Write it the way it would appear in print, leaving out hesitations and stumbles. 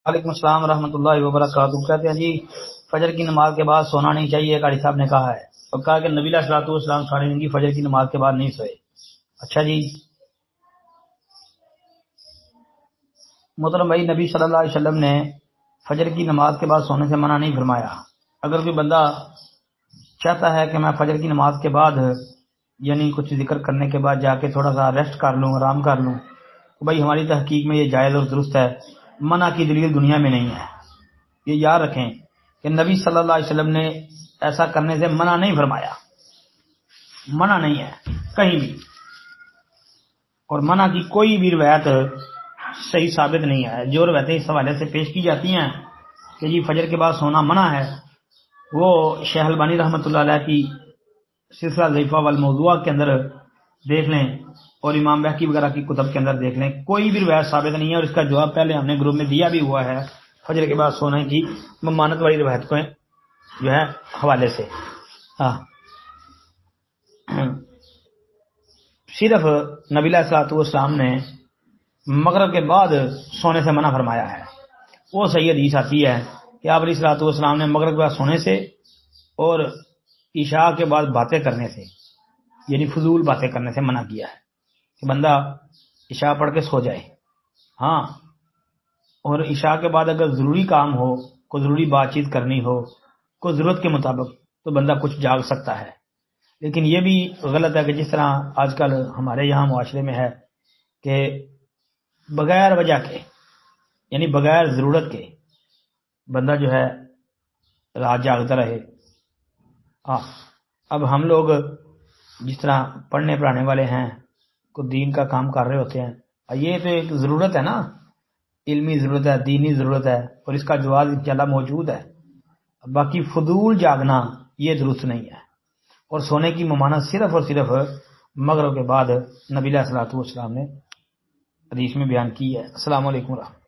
وعلیکم السلام ورحمۃ اللہ وبرکاتہ۔ کہتے ہیں جی فجر کی نماز کے بعد سونا نہیں چاہیے، قاری صاحب نے کہا ہے، اور کہا کہ نبی علیہ الصلوۃ والسلام ساری زندگی فجر کی نماز کے بعد نہیں سوئے۔ اچھا جی، محترم بھائی، نبی صلی اللہ علیہ وسلم نے فجر کی نماز کے بعد سونے سے منع نہیں فرمایا۔ اگر کوئی بندہ چاہتا ہے کہ میں فجر کی نماز کے بعد یعنی کچھ ذکر کرنے کے بعد جا کے تھوڑا سا ریسٹ کر لوں، آرام کر لوں، تو بھائی ہماری تحقیق میں یہ جائز اور درست ہے، منع کی دلیل دنیا میں نہیں ہے۔ یہ یاد رکھیں کہ نبی صلی اللہ علیہ وسلم نے ایسا کرنے سے منع نہیں فرمایا، منع نہیں ہے کہیں بھی، اور منع کی کوئی بھی روایت صحیح ثابت نہیں ہے۔ جو روایتیں اس حوالے سے پیش کی جاتی ہیں کہ جی فجر کے بعد سونا منع ہے، وہ شیخ البانی رحمۃ اللہ علیہ کی سلسلہ ضعیفہ والموضوعہ کے اندر دیکھ لیں، اور امام بہقی وغیرہ کی کتب کے اندر دیکھ لیں، کوئی بھی روایت ثابت نہیں ہے۔ اور اس کا جواب پہلے ہم نے گروپ میں دیا بھی ہوا ہے، فجر کے بعد سونے کی ممانت والی روایت کو جو ہے حوالے سے۔ صرف نبی علیہ الصلوۃ والسلام نے مغرب کے بعد سونے سے منع فرمایا ہے۔ وہ صحیح حدیث آتی ہے کہ آپ علیہ الصلوۃ والسلام نے مغرب کے بعد سونے سے اور عشاء کے بعد باتیں کرنے سے یعنی فضول باتیں کرنے سے منع کیا ہے کہ بندہ عشاء پڑھ کے سو جائے، ہاں، اور عشاء کے بعد اگر ضروری کام ہو، کوئی ضروری بات چیت کرنی ہو، کوئی ضرورت کے مطابق، تو بندہ کچھ جاگ سکتا ہے۔ لیکن یہ بھی غلط ہے کہ جس طرح آج کل ہمارے یہاں معاشرے میں ہے کہ بغیر وجہ کے یعنی بغیر ضرورت کے بندہ جو ہے رات جاگتا رہے۔ اب ہم لوگ جس طرح پڑھنے پڑھانے والے ہیں، کو دین کا کام کر رہے ہوتے ہیں، یہ تو ایک ضرورت ہے نا، علمی ضرورت ہے، دینی ضرورت ہے، اور اس کا جواز انشاءاللہ موجود ہے۔ باقی فضول جاگنا یہ درست نہیں ہے، اور سونے کی ممانت صرف اور صرف مغرب کے بعد نبی علیہ الصلوۃ والسلام نے حدیث میں بیان کی ہے۔ السلام علیکم ورحمۃ اللہ۔